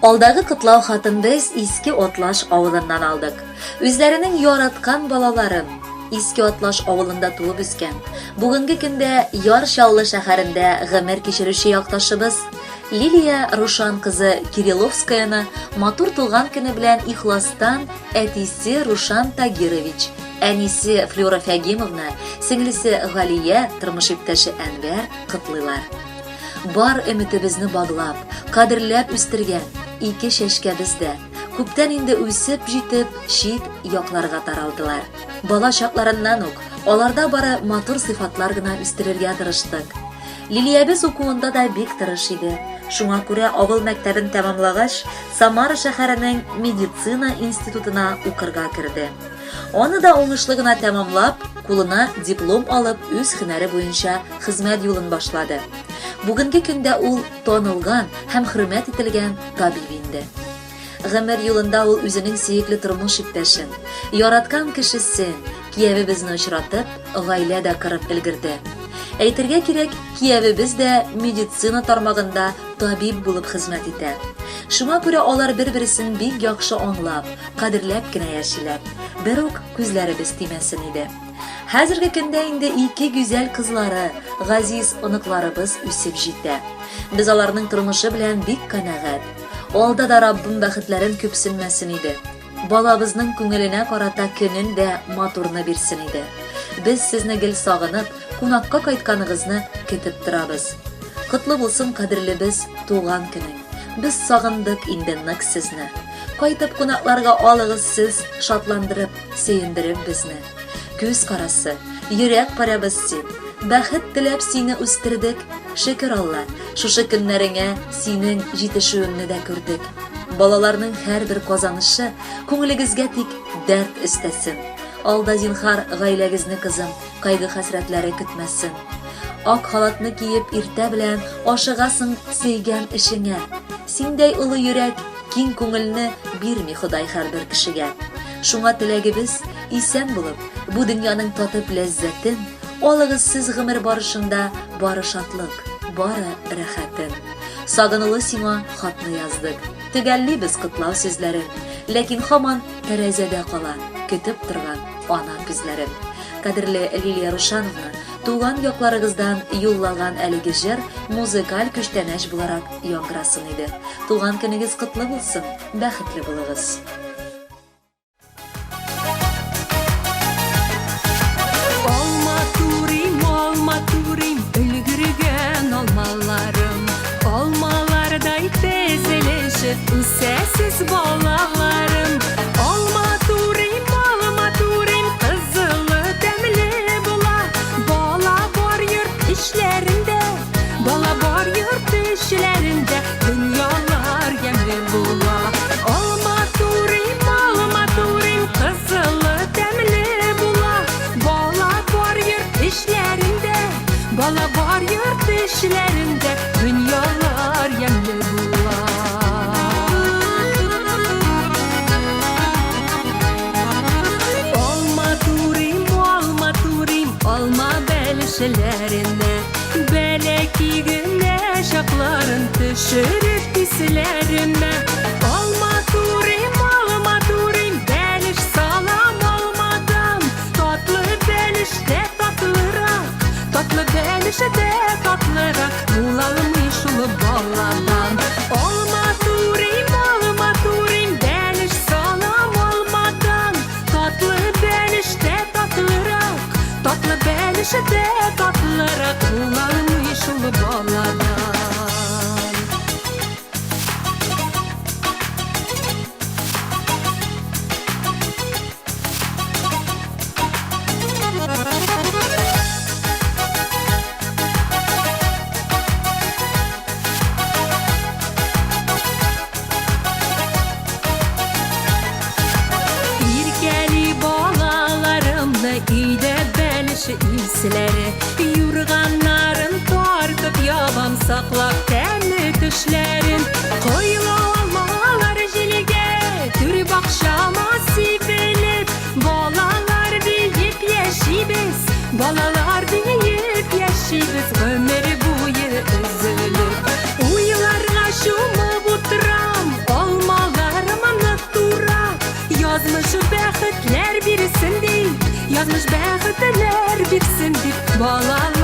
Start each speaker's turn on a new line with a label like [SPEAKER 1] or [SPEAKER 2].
[SPEAKER 1] Алдагы кытлау хатын без Иске Отлаш авылыннан алдык. Үзләренең яраткан балаларын Иске Отлаш авылында туып үскән. Бүгенге көндә Яр Чаллы шәһәрендә гомер кичерүче якташыбыз Лилия Рушан кызы Кирилловскаяны матур тулган көне белән ихластан әтисе Рушан Тагирович, әнисе Флюра Фягимовна, сеңлесе Галия, тормыш иптәше Әнвәр кытлыйлар. Бар өметебезне баглап, кадерләп үстергән ике шәшкәбез дә күптән инде үсеп җитеп, чит якларга таралдылар. Бала чакларыннан ук аларда бары матур сыйфатлар гына үстерергә тырыштык. Лилиябез укуында да бик тырыш иде. Шуңа күрә авыл мәктәбен тәмамлагач, Самара шәһәренең медицина институтына укырга керде. Аны да уңышлы гына тәмамлап, кулына диплом алып, үз һөнәре буенча хезмәт юлын башлады. Бүгенге көндә ул танылган һәм хөрмәт ителгән табиб инде. Гомер юлында ул үзенең сөекле тормыш иптәшен, яраткан кешесен, киявебезне очратып, гаилә дә кырып өлгерде. Әйтергә кирәк, киявебез дә медицина тармагында табиб булып хезмәт итә. Шуңа күрә алар бер-берсен бик яхшы аңлап, кадерләп кенә яшиләр. Бер үк күзләребез тимәсен иде. Хәзерге көндә инде ике гүзәл кызлары, газиз оныкларыбыз үсеп җитә. Без аларның тормышы белән бик канәгать. Алда да Раббым бәхетләрен күпсенмәсен иде. Балабызның күңеленә карата көнен дә матурны бирсен иде. Без сезне гел сагынып, кунакка кайтканыгызны көтеп торабыз. Котлы булсын кадерлебез туган көнең. Без сагындык инде нык сезне. Кайтып кунакларга алыгыз сез, шатландырып, сөендереп безне. Күз карасы, йөрәк парабыз син. Бәхет теләп сине үстердек. Шөкер Алла, шушы көннәреңә синең җитешүеңне дә күрдек. Балаларның һәрбер казанышы күңелегезгә тик дәрт өстәсен. Алда зинһар гаиләгезне кызым, кайгы-хәсрәтләре көтмәсен. Ак халатны киеп иртә белән ашыгасың сөйгән эшеңә. Синдәй улы йөрәк, киң күңелне бирми Ходай һәрбер кешегә. Шуңа теләгебез исән булып, бу дөньяның татып ләззәтен, алыгыз сез гомер барышында бары шатлык, бары рәхәтен. Сагынылы сиңа хатны яздык. Төгәллибез котлау сүзләрен, ләкин һаман тәрәзәдә кала, көтеп торган ана күзләрен. Кадерле Лилия Рушановна, туган якларыгыздан юллаган әлеге җыр музыкаль күчтәнәч буларак яңгырасын иде. Туган көнегез котлы булсын, бәхетле булыгыз.
[SPEAKER 2] Матурим, өлгірген алмаларым, алмалардай тезелешіп, үсәсіз балаларым. Матурим, қызылы дәмлі була, бала бар йорт ішләрінде, дөньялар ямлы була. Матурим, қызылы дәмлі була, бала бар йорт ішләрінде, dünyalar yemli bular. Alma belişlerine, belki güne şakların düşürüp pislerime. Almaturim, beliş salam olmadan, tatlı belişte tatlırak, tatlı belişte tatlırak, bulalmış ulu baladan. Almaturim, beliş salam olmadan, tatlı belişte tatlırak, tatlı belişte tatlırak, bulalmış ulu baladan. İyde belişi ilsileri, yurganların tartıp yaban saklap tәмлі түшlerin. Koyulamalar jilige, türüp akşama sivilip, balalar biyip yeşibiz, ömür boyu üzülüp. Uyularga şumup oturam, Yazmış bәхетләр бирсен ди, язмыш бәхетләр бирсен дип, балалар